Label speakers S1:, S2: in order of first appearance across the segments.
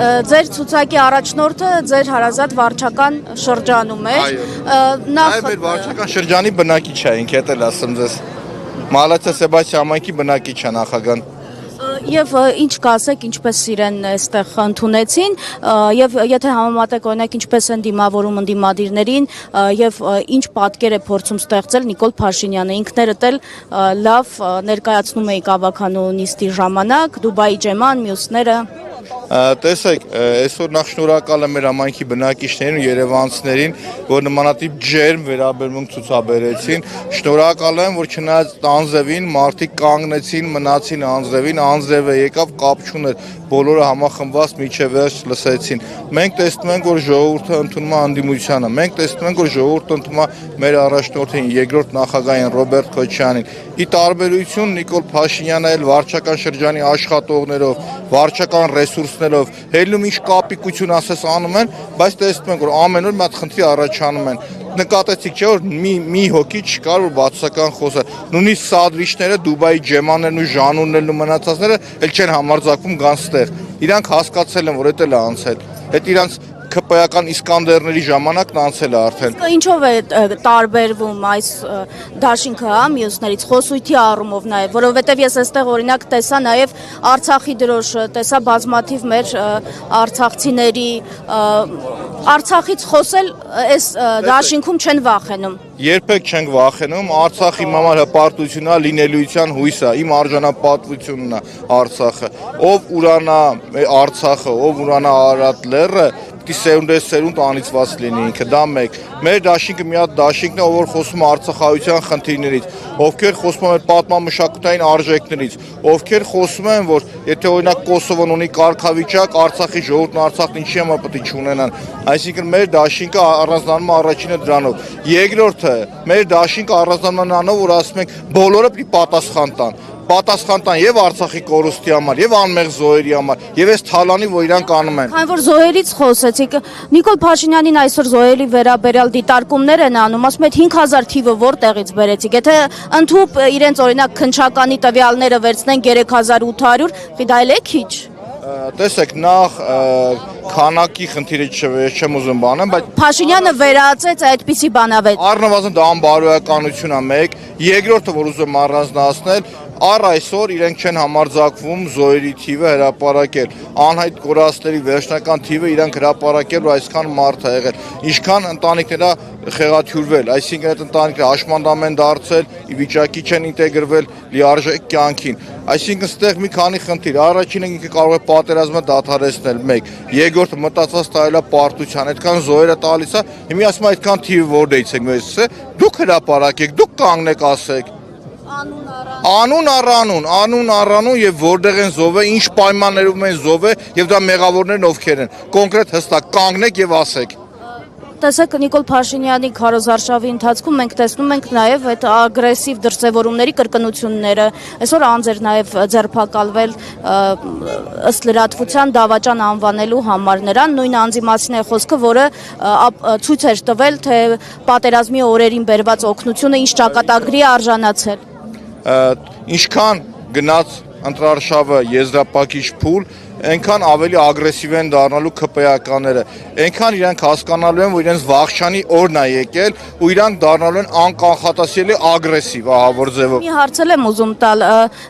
S1: ձեր ցուցակի առաջնորդը ձեր հարազատ վարչական շրջանում է։
S2: Այո, մեր վարչական շրջանի բնակիչ է, ինքը էլ ասեմ ձեզ։ Մալացա Սեբաստիան համայնքի բնակիչ է նախագահան։
S1: Եվ ինչ կասեք, ինչպես իրեն այստեղ ընդունեցին, եւ եթե համեմատեք օրինակ ինչպես են դիմավորում ընդդիմադիրներին եւ ինչ պատկեր է փորձում ստեղծել Նիկոլ Փաշինյանը, ինքներդ էլ լավ ներկայացնում էիք ավականու նիստի ժամանակ, Դուբայի Ջեման, մյուսները։
S2: Տեսեք, այսօր նախ շնորհակալ եմ մեր համայնքի բնակիչներին ու երևանցիներին, որ նմանատիպ ջերմ վերաբերմունք ցուցաբերեցին։ Շնորհակալ եմ, որ չնայած անձրևին մարդիկ կանգնեցին, մնացին անձրևին, անձրևը եկավ, կապ չուներ, բոլորը համախմբված մինչև վերջ լսեցին։ Մենք տեսնում ենք, որ ժողովուրդը ընդունում է անդիմությանը, մենք տեսնում ենք, որ ժողովուրդը ընդունում է մեր առաջնորդին, երկրորդ նախագահին Ռոբերտ Քոչարյանին։ Ի տարբերություն Նիկոլ Փաշինյանը էլ վարչական շրջանի աշխատողներով, վարչական ռեսուրսներով, հելնում ինչ կապիկություն ասես անում են, բայց տեսնում ենք, որ ամեն օր մի հատ խնդրի առաջանում են։ Նկատեցիք չէ, որ մի հոգի չկար, որ բացասական խոսեր։ Նույնիսկ սադրիչները, Դուբայի ջեմաններն ու ժանուններն ու մնացածները էլ չեն համարձակվում գան ստեղ։ Իրանք հասկացել են, որ դա էլ է անցել։ Այդ իրանք ԿՊ-ական Իսկանդերների ժամանակն անցել է արդեն։
S1: Ինչով է տարբերվում այս դաշինքը մյուսներից խոսույթի առումով նաև, որովհետև ես այստեղ օրինակ տեսա նաև Արցախի դրոշը, տեսա բազմաթիվ մեր արցախցիների Արցախից խոսել այս դաշինքում չեն վախենում։
S2: Երբեք չենք վախենում, Արցախի համար հպարտությունն է, լինելիության հույսը, իմ արժանապատվությունն է Արցախը։ Ով ուրանա Արցախը, ով ուրանա Արարատ լեռը, պիտի սերունդ անիծված լինի ինքը, դա մեկ։ Մեր դաշինքը մի հատ դաշինքն է, ով խոսում է արցախայության խնդիրներից, ովքեր խոսում են պատմամշակութային արժեքներից, ովքեր խոսում են, որ եթե օրինակ Կոսովոն ունի կարգավիճակ, Արցախի ժողովուրդն Արցախն ինչի համար պետք է չունենան։ Այսինքն մեր դաշինքը առանձնանում է առաջինը դրանով։ Երկրորդը, մեր դաշինքը առանձնանում է նրանով, որ ասում ենք բոլորը պիտի պատասխան տան եւ Արցախի կորուստի համար, եւ անմեղ զոհերի համար, եւ այս թալանի, որ իրանք անում են։
S1: Քանի որ զոհերից խոսեցիք, Նիկոլ Փաշինյանին այսօր զոհերի վերաբերյալ դիտարկումներ են անում, ասում են 5000 թիվը որտեղից բերեցիք։ Եթե ընդհուպ իրենց օրինակ քնչականի տվյալները վերցնեն 3800, դա էլ է քիչ։
S2: Տեսեք, նախ քանակի խնդիրը չեմ ուզում բանեմ, բայց
S1: Փաշինյանը վերացեց այդպիսի բանավեճ։
S2: Առնվազն դա անբարոյականություն է մեկ, երկրորդը, որ ուզում առանձնացնել, առ այսօր իրենք չեն համարձակվում զոհերի թիվը հրապարակել, անհայտ կորածների վերջնական թիվը իրանք հրապարակել, որ այսքան մարդ է եղել, ինչքան ընտանիքներ է խեղաթյուրվել, այսինքն այդ ընտանիքները հաշմանդամ են դարձել, ի վիճակի չեն ինտեգրվել լիարժեք կյանքին, այսինքն ստեղ մի քանի խնդիր, առաջինը ինքը կարող է պատերազմը դադարեցնել, մեկ, երկրորդը մտածված տալիս է պարտության, այդքան զոհերը տալիս է, հիմա ասում է այդքան թիվը որտեղից եք մեզ, դուք հրապարակեք, դուք կանգնեք ասեք։ Անուն առանուն եւ որտեղ են զոհվել, ինչ պայմաններում են զոհվել եւ դա մեղավորներն ովքեր են։ Կոնկրետ հստակ կանգնեք եւ ասեք։
S1: Տեսեք Նիկոլ Փաշինյանի քարոզարշավի ընթացքում մենք տեսնում ենք նաև այդ ագրեսիվ դրսևորումների կրկնությունները։ Այսօր անձ էր նաև ձերբակալվել ըստ լրատվության դավաճան անվանելու համար նրան, նույն անձի մասին է խոսքը, որը ցույց էր տվել, թե պատերազմի օրերին բերված օգնությունը ինչ ճակատագրի է արժանացել։
S2: Ինչքան գնաց ընտրարշավը եզրափակիչ փուլ, այնքան ավելի ագրեսիվ են դառնալու ԿՊ-ականները, այնքան իրանք հասկանալու են, որ իրենց վախճանի օրն է եկել ու իրանք դառնալու են անկանխատեսելի ագրեսիվ, ահա որ ձևով։
S1: Մի հարցել եմ ուզում տալ,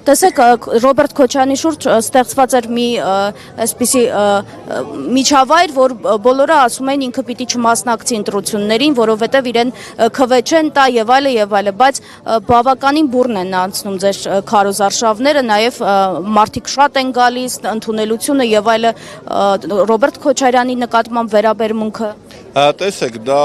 S1: տեսեք Ռոբերտ Քոչարյանի շուրջ ստեղծված էր մի այսպիսի միջավայր, որ բոլորը ասում են ինքը պիտի չմասնակցի ընտրություններին, որովհետև իրեն քվեչեն տա եւ այլը, բայց բավականին բուռն են անցնում ձեր քարոզարշավները, նաեւ մարդիկ շատ են գալիս ընդունելու եւ այլը Ռոբերտ Քոչարյանի նկատմամբ վերաբերմունքը։
S2: Տեսեք, դա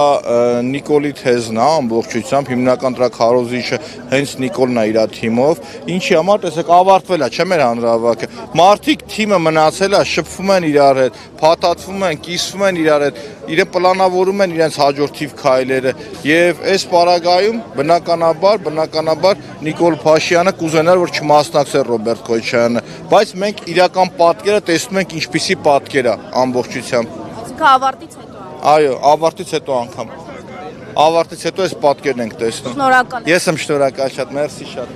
S2: Նիկոլի թեզն է ամբողջությամբ, հիմնական դրա քարոզիչը հենց Նիկոլն է իր թիմով, ինչի համար տեսեք ավարտվել է, չէ՞ մեր հանրահավաքը։ Մարդիկ թիմը մնացել է, շփվում են իրար հետ, փաթաթվում են, կիսվում են իրար հետ, իրեն պլանավորում են իրենց հաջորդիվ քայլերը եւ այս պարագայում բնականաբար Նիկոլ Փաշինյանը կուզենար, որ չմասնակցեր Ռոբերտ Քոչարյանը, բայց մենք իրական պատկերը տեսնում ենք ինչպիսի պատկեր է ամբողջությամբ։
S1: Ավարտից հետո։
S2: Այո, ավարտից հետո անգամ։ Ավարտից հետո այս պատկերն ենք տեսնում։
S1: Շնորհակալ եմ։
S2: Ես եմ շնորհակալ շատ, մերսի շատ։